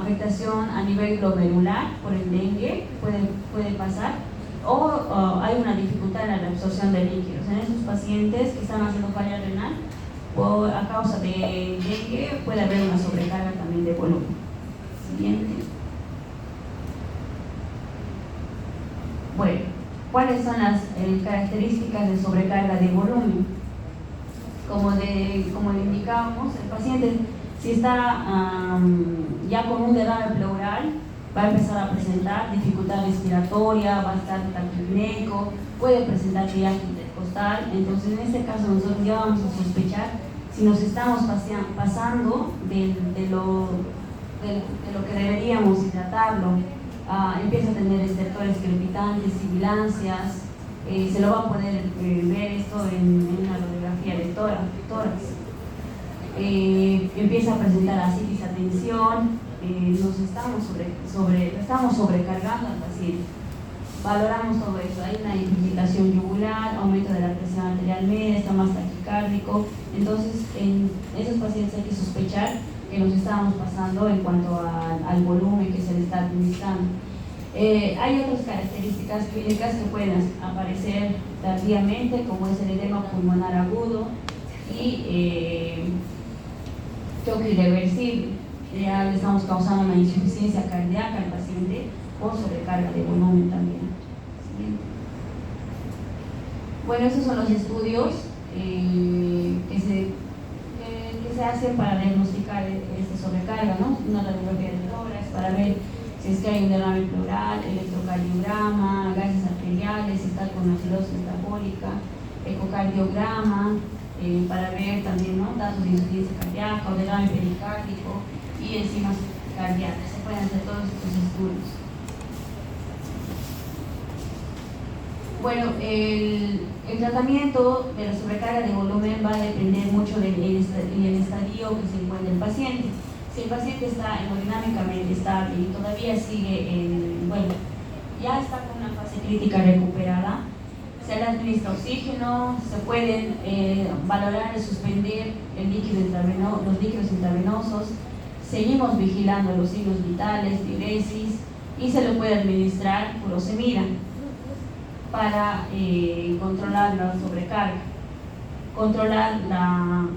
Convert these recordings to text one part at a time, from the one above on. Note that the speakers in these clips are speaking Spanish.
afectación a nivel glomerular por el dengue, puede pasar, o hay una dificultad en la reabsorción de líquidos. En esos pacientes que están haciendo falla renal, o a causa de dengue, puede haber una sobrecarga también de volumen. Siguiente. Bueno, ¿cuáles son las características de sobrecarga de volumen? Como le indicábamos, el paciente, si está ya con un derrame pleural, va a empezar a presentar dificultad respiratoria, va a estar taquipneico, puede presentar triaje intercostal. Entonces, en este caso, nosotros ya vamos a sospechar si nos estamos pasando de lo que deberíamos hidratarlo. Empieza a tener estertores crepitantes, sibilancias. Se lo va a poder ver esto en una radiografía de tórax. Empieza a presentar ascitis a tensión. Estamos sobrecargando al paciente. Valoramos todo eso. Hay una irritación yugular, aumento de la presión arterial media, está más taquicárdico. Entonces, en esos pacientes hay que sospechar que nos estamos pasando en cuanto al volumen que se le está administrando. Hay otras características clínicas que pueden aparecer tardíamente, como es el edema pulmonar agudo y choque irreversible. Ya le estamos causando una insuficiencia cardíaca al paciente o sobrecarga de volumen también. Bueno, esos son los estudios que se hacen para diagnosticar esta sobrecarga, ¿no? Una radiografía de tórax para ver si es que hay un derrame pleural, electrocardiograma, gases arteriales, si está con acidosis metabólica, ecocardiograma, para ver también, ¿no?, datos de insuficiencia cardíaca o derrame pericárdico y enzimas cardíacas. Se pueden hacer todos estos estudios. Bueno, el tratamiento de la sobrecarga de volumen va a depender mucho del estadio que se encuentra el paciente. Si el paciente está hemodinámicamente estable y todavía sigue ya está con una fase crítica recuperada, se le administra oxígeno, se pueden valorar y suspender los líquidos intravenosos, seguimos vigilando los signos vitales, diuresis, y se le puede administrar furosemida para controlar la sobrecarga, controlar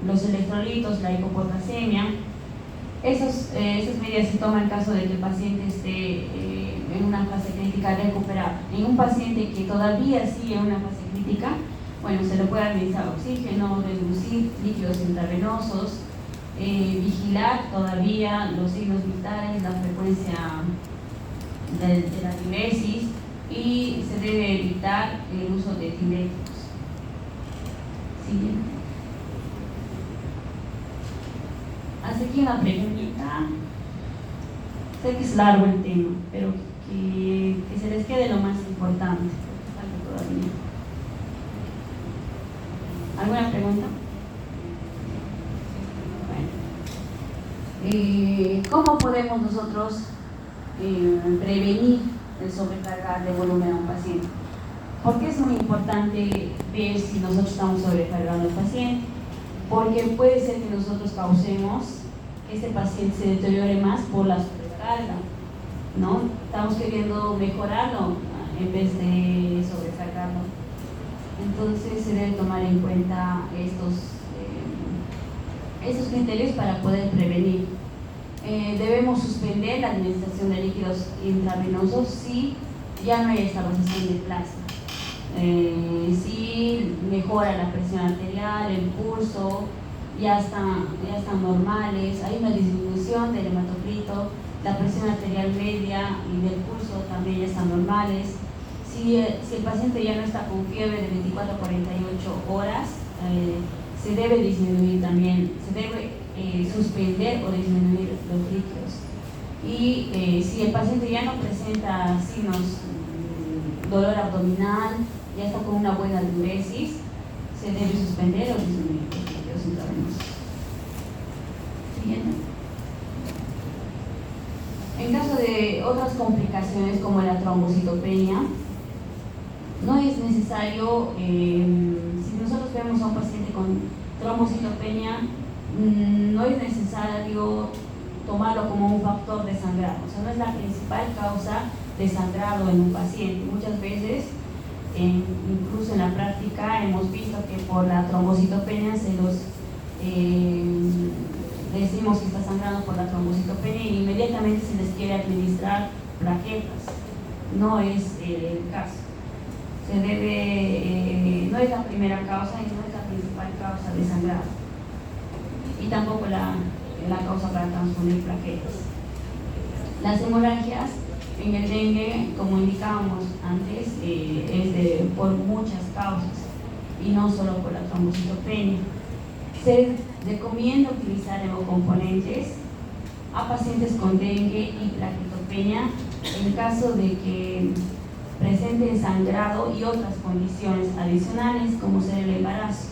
los electrolitos, la hipopotasemia. Esas medidas se toman en caso de que el paciente esté en una fase crítica recuperada. En un paciente que todavía sigue en una fase crítica, bueno, se le puede administrar oxígeno, reducir líquidos intravenosos, vigilar todavía los signos vitales, la frecuencia de la diuresis, y se debe evitar el uso de diuréticos. Siguiente. Hace aquí una preguntita. Sé que es largo el tema, pero que se les quede lo más importante, porque falta todavía. ¿Alguna pregunta? Bueno. ¿Cómo podemos nosotros prevenir el sobrecargar de volumen a un paciente? Porque es muy importante ver si nosotros estamos sobrecargando al paciente, porque puede ser que nosotros causemos que este paciente se deteriore más por la sobrecarga, ¿no? Estamos queriendo mejorarlo en vez de sobrecargarlo. Entonces se deben tomar en cuenta estos criterios para poder prevenir. Debemos suspender la administración de líquidos intravenosos si ya no hay estabilización de plasma, si mejora la presión arterial, el pulso, ya están normales, hay una disminución del hematocrito, la presión arterial media y del pulso también ya están normales. Si el paciente ya no está con fiebre de 24 a 48 horas, se debe disminuir también, se debe suspender o disminuir los líquidos. Y si el paciente ya no presenta signos, dolor abdominal, ya está con una buena diuresis, se debe suspender o disminuir los líquidos intravenosos. Siguiente. En caso de otras complicaciones como la trombocitopenia, no es necesario, si nosotros vemos a un paciente con trombocitopenia, no es necesario tomarlo como un factor de sangrado, o sea, no es la principal causa de sangrado en un paciente. Muchas veces, incluso en la práctica, hemos visto que por la trombocitopenia decimos que está sangrando por la trombocitopenia y inmediatamente se les quiere administrar plaquetas. No es el caso. No es la primera causa y no es la principal causa de sangrado. Y tampoco la causa para transfundir plaquetas. Las hemorragias en el dengue, como indicábamos antes, es por muchas causas y no solo por la trombocitopenia. Se recomienda utilizar hemocomponentes a pacientes con dengue y plaquetopenia en caso de que presenten sangrado y otras condiciones adicionales, como ser el embarazo,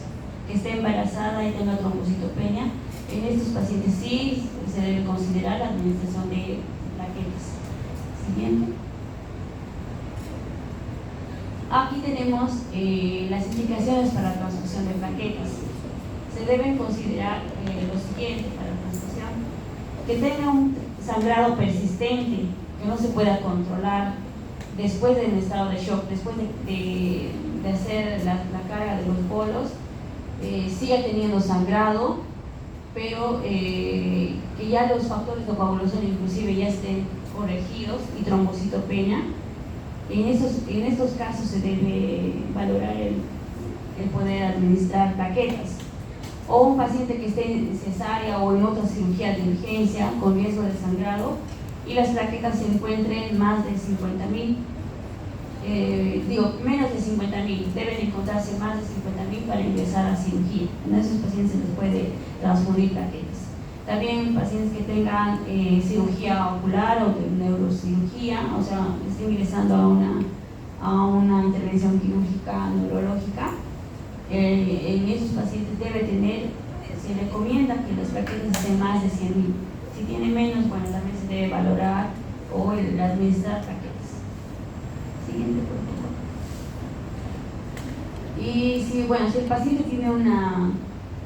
que esté embarazada y tenga trombocitopenia. En estos pacientes sí se debe considerar la administración de plaquetas. Siguiente. Aquí tenemos las indicaciones para la transfusión de plaquetas. Se deben considerar lo siguiente para la transfusión: que tenga un sangrado persistente, que no se pueda controlar después del estado de shock, después de hacer la carga de los bolos, siga teniendo sangrado, pero que ya los factores de coagulación inclusive ya estén corregidos y trombocitopenia. En estos casos se debe valorar el poder administrar plaquetas. O un paciente que esté en cesárea o en otra cirugía de urgencia con riesgo de sangrado y las plaquetas se encuentren más de 50.000, menos de 50.000, deben encontrarse más de 50.000 para ingresar a cirugía. En esos pacientes se les puede transfundir plaquetas. También pacientes que tengan cirugía ocular o de neurocirugía, o sea, estén ingresando a una intervención quirúrgica neurológica. En esos pacientes se recomienda que las plaquetas estén más de 100.000. Si tiene menos, bueno, también se debe valorar o administrar plaquetas. Siguiente, por favor. Y si el paciente tiene una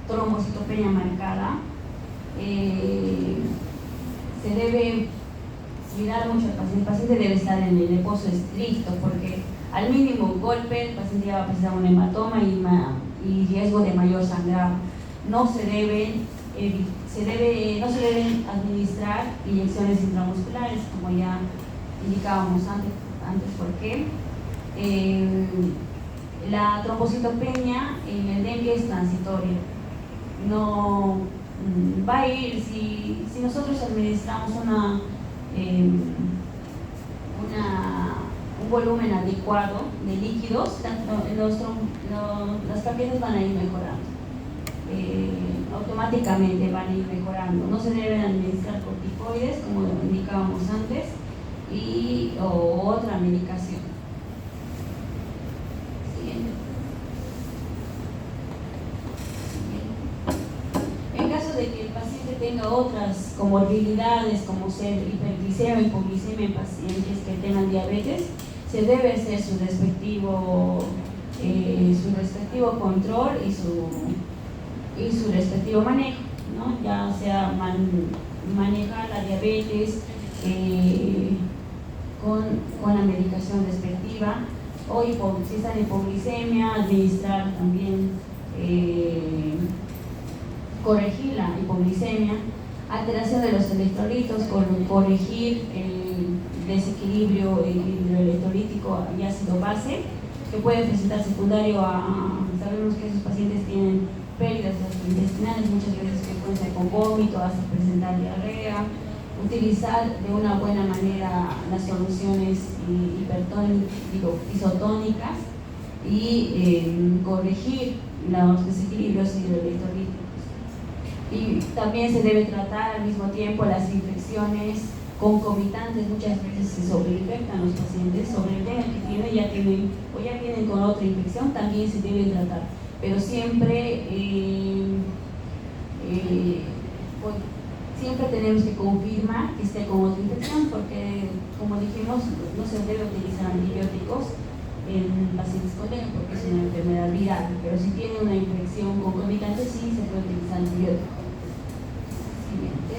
trombocitopenia marcada, se debe cuidar mucho al paciente. El paciente debe estar en el reposo estricto, porque al mínimo golpe el paciente ya va a presentar un hematoma y riesgo de mayor sangrado. No se deben administrar inyecciones intramusculares, como ya indicábamos antes porque la trombocitopenia en el dengue es transitoria. No va a ir, si nosotros administramos un volumen adecuado de líquidos, las plaquetas van a ir mejorando. Automáticamente van a ir mejorando. No se deben administrar corticoides, como indicábamos antes, o otra medicación. Siguiente. En caso de que el paciente tenga otras comorbilidades, como ser hiperglicemia o hipoglicemia en pacientes que tengan diabetes, se debe hacer su respectivo control y su respectivo manejo, ¿no? Ya sea manejar la diabetes con la medicación respectiva, o si está en hipoglicemia, administrar también, corregir la hipoglicemia, alteración de los electrolitos, corregir el desequilibrio electrolítico y ácido base, que puede presentar secundario sabemos que esos pacientes tienen pérdidas gastrointestinales, muchas veces que pueden ser con vómito hasta presentar diarrea. Utilizar de una buena manera las soluciones isotónicas y corregir los desequilibrios hidroelectrolíticos. Y también se debe tratar al mismo tiempo las infecciones concomitantes. Muchas veces se sobreinfectan los pacientes sobre el dengue que ya vienen con otra infección, también se deben tratar, pero siempre tenemos que confirmar que esté con otra infección, porque, como dijimos, no se debe utilizar antibióticos en pacientes con dengue porque es una enfermedad viral, pero si tiene una infección concomitante sí se puede utilizar antibióticos. Siguiente.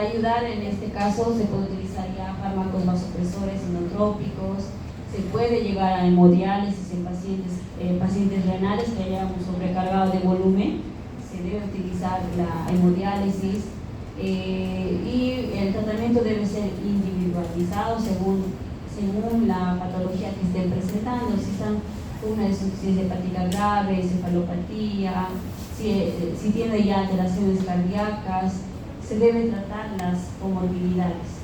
para ayudar en este caso se puede utilizar ya fármacos vasopresores inotrópicos, se puede llegar a hemodiálisis en pacientes renales que hayan sobrecargado de volumen, se debe utilizar la hemodiálisis y el tratamiento debe ser individualizado según la patología que estén presentando, si están con una insuficiencia hepática grave, encefalopatía, si tiene ya alteraciones cardíacas, se deben tratar las comorbilidades.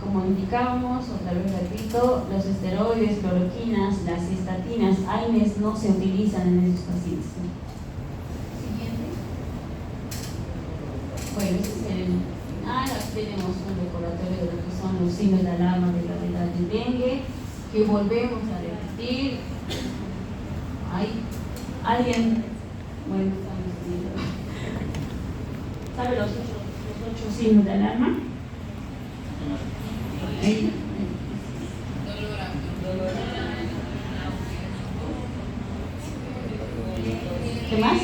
Como indicábamos, otra vez repito, los esteroides, cloroquinas, las estatinas, AINES no se utilizan en esos pacientes. Siguiente. Bueno, ese es el final. Aquí tenemos un recordatorio de lo que son los signos de alarma de gravedad del dengue, que volvemos a repetir. ¿Alguien? Bueno, estamos viendo. ¿Sabe los 8 signos de alarma? ¿Qué más?